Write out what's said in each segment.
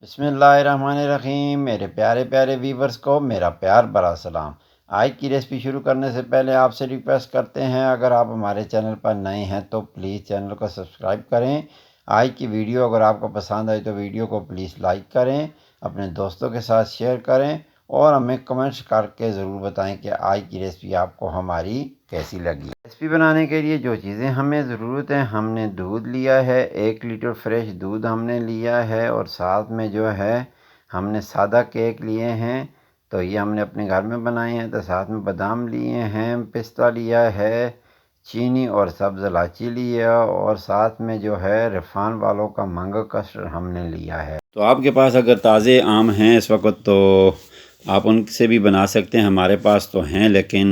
बिस्मिल्लाहिर्रहमानिर्रहीम। मेरे प्यारे प्यारे व्यूवर्स को मेरा प्यार भरा सलाम। आज की रेसिपी शुरू करने से पहले आपसे रिक्वेस्ट करते हैं, अगर आप हमारे चैनल पर नए हैं तो प्लीज़ चैनल को सब्सक्राइब करें। आज की वीडियो अगर आपको पसंद आई तो वीडियो को प्लीज़ लाइक करें, अपने दोस्तों के साथ शेयर करें और हमें कमेंट्स करके ज़रूर बताएं कि आज की रेसिपी आपको हमारी कैसी लगी। रेसिपी बनाने के लिए जो चीज़ें हमें ज़रूरत है, हमने दूध लिया है, 1 लीटर फ्रेश दूध हमने लिया है और साथ में जो है हमने सादा केक लिए हैं। तो ये हमने अपने घर में बनाए हैं। तो साथ में बादाम लिए हैं, पिस्ता लिया है, चीनी और सब्ज़ इलायची लिया और साथ में जो है रफ़ान वालों का मैंगो कस्टर्ड हमने लिया है। तो आपके पास अगर ताज़े आम हैं इस वक्त तो आप उनसे भी बना सकते हैं। हमारे पास तो हैं लेकिन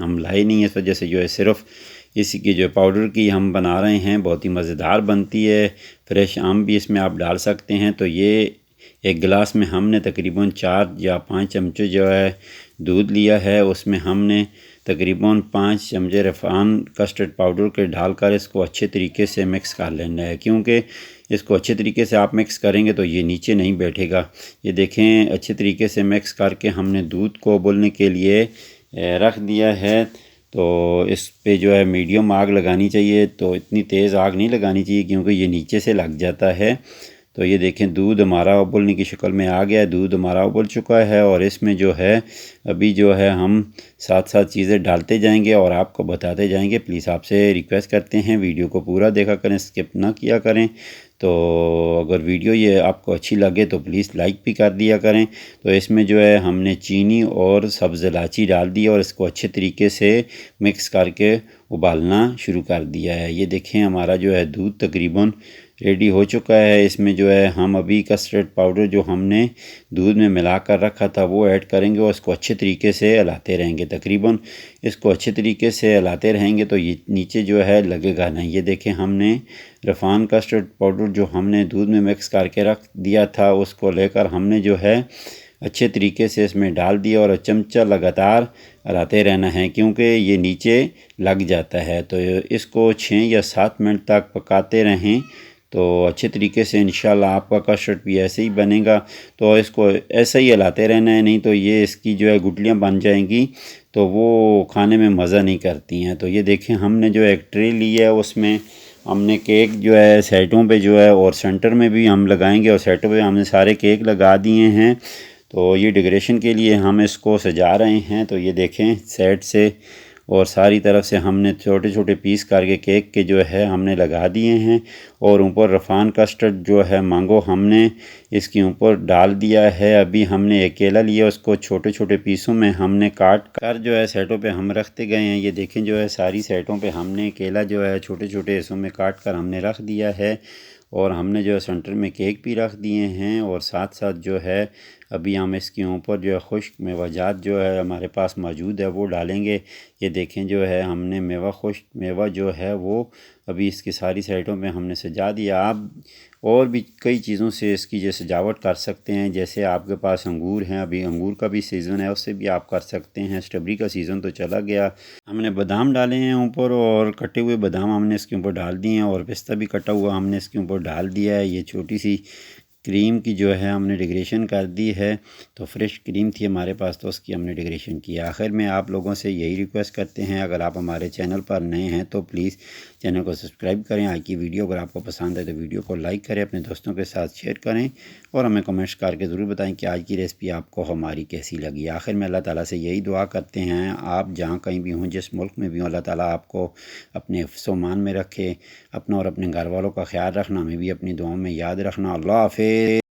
हम लाए नहीं है, इस वजह से जो है सिर्फ़ इसी की जो पाउडर की हम बना रहे हैं। बहुत ही मज़ेदार बनती है। फ्रेश आम भी इसमें आप डाल सकते हैं। तो ये एक गिलास में हमने तकरीबन 4 या 5 चमचे जो है दूध लिया है, उसमें हमने तकरीबन 5 चमचे रफ़ान कस्टर्ड पाउडर के डालकर इसको अच्छे तरीके से मिक्स कर लेना है, क्योंकि इसको अच्छे तरीके से आप मिक्स करेंगे तो ये नीचे नहीं बैठेगा। ये देखें, अच्छे तरीके से मिक्स करके हमने दूध को उबलने के लिए रख दिया है। तो इस पे जो है मीडियम आग लगानी चाहिए, तो इतनी तेज़ आग नहीं लगानी चाहिए क्योंकि ये नीचे से लग जाता है। तो ये देखें, दूध हमारा उबलने की शक्ल में आ गया है, दूध हमारा उबल चुका है और इसमें जो है अभी जो है हम साथ साथ चीज़ें डालते जाएंगे और आपको बताते जाएंगे। प्लीज़ आपसे रिक्वेस्ट करते हैं वीडियो को पूरा देखा करें, स्किप ना किया करें। तो अगर वीडियो ये आपको अच्छी लगे तो प्लीज़ लाइक भी कर दिया करें। तो इसमें जो है हमने चीनी और सब्ज़ इलायची डाल दी और इसको अच्छे तरीके से मिक्स करके उबालना शुरू कर दिया है। ये देखें, हमारा जो है दूध तकरीबन रेडी हो चुका है। इसमें जो है हम अभी कस्टर्ड पाउडर जो हमने दूध में मिला कर रखा था वो ऐड करेंगे और इसको अच्छे तरीके से हिलाते रहेंगे। तकरीबन इसको अच्छे तरीके से हिलाते रहेंगे तो ये नीचे जो है लगेगा नहीं। ये देखें, हमने रफ़ान कस्टर्ड पाउडर जो हमने दूध में मिक्स करके रख दिया था उसको लेकर हमने जो है अच्छे तरीके से इसमें डाल दिया और चमचा लगातार हिलाते रहना है, क्योंकि ये नीचे लग जाता है। तो इसको 6 या 7 मिनट तक पकाते रहें तो अच्छे तरीके से इंशाल्लाह आपका कस्टर्ड भी ऐसे ही बनेगा। तो इसको ऐसे ही हिलाते रहना है, नहीं तो ये इसकी जो है गुठलियाँ बन जाएंगी तो वो खाने में मज़ा नहीं करती हैं। तो ये देखें, हमने जो एक ट्रे ली है उसमें हमने केक जो है साइडों पे जो है और सेंटर में भी हम लगाएंगे और साइडों पे हमने सारे केक लगा दिए हैं। तो ये डेकोरेशन के लिए हम इसको सजा रहे हैं। तो ये देखें, साइड से और सारी तरफ से हमने छोटे छोटे पीस करके केक के जो है हमने लगा दिए हैं और ऊपर रफ़ान कस्टर्ड जो है मैंगो हमने इसके ऊपर डाल दिया है। अभी हमने एक केला लिया, उसको छोटे छोटे पीसों में हमने काट कर जो है साइडों पे हम रखते गए हैं। ये देखें, जो है सारी साइडों पे हमने केला जो है छोटे छोटे हिस्सों में काट कर हमने रख दिया है और हमने जो है सेंटर में केक भी रख दिए हैं और साथ साथ जो है अभी हम इसके ऊपर जो है खुश्क मेवाजात जो है हमारे पास मौजूद है वो डालेंगे। ये देखें, जो है हमने मेवा खुश्क मेवा जो है वो अभी इसकी सारी साइडों में हमने सजा दिया। आप और भी कई चीज़ों से इसकी जो सजावट कर सकते हैं, जैसे आपके पास अंगूर हैं, अभी अंगूर का भी सीज़न है, उससे भी आप कर सकते हैं। स्ट्रॉबेरी का सीज़न तो चला गया। हमने बादाम डाले हैं ऊपर और कटे हुए बादाम हमने इसके ऊपर डाल दिए हैं और पिस्ता भी कटा हुआ हमने इसके ऊपर डाल दिया है। ये छोटी सी क्रीम की जो है हमने डेकोरेशन कर दी है। तो फ्रेश क्रीम थी हमारे पास तो उसकी हमने डेकोरेशन किया। आखिर में आप लोगों से यही रिक्वेस्ट करते हैं, अगर आप हमारे चैनल पर नए हैं तो प्लीज़ चैनल को सब्सक्राइब करें। आज की वीडियो अगर आपको पसंद है तो वीडियो को लाइक करें, अपने दोस्तों के साथ शेयर करें और हमें कमेंट्स करके ज़रूर बताएं कि आज की रेसिपी आपको हमारी कैसी लगी। आखिर में अल्लाह ताला से यही दुआ करते हैं, आप जहाँ कहीं भी हों, जिस मुल्क में भी हों, अल्लाह ताला आपको अपने हिफ्ज़-ओ-मान में रखे। अपना और अपने घर वालों का ख्याल रखना, हमें भी अपनी दुआओं में याद रखना। अल्लाह हाफ़िज़।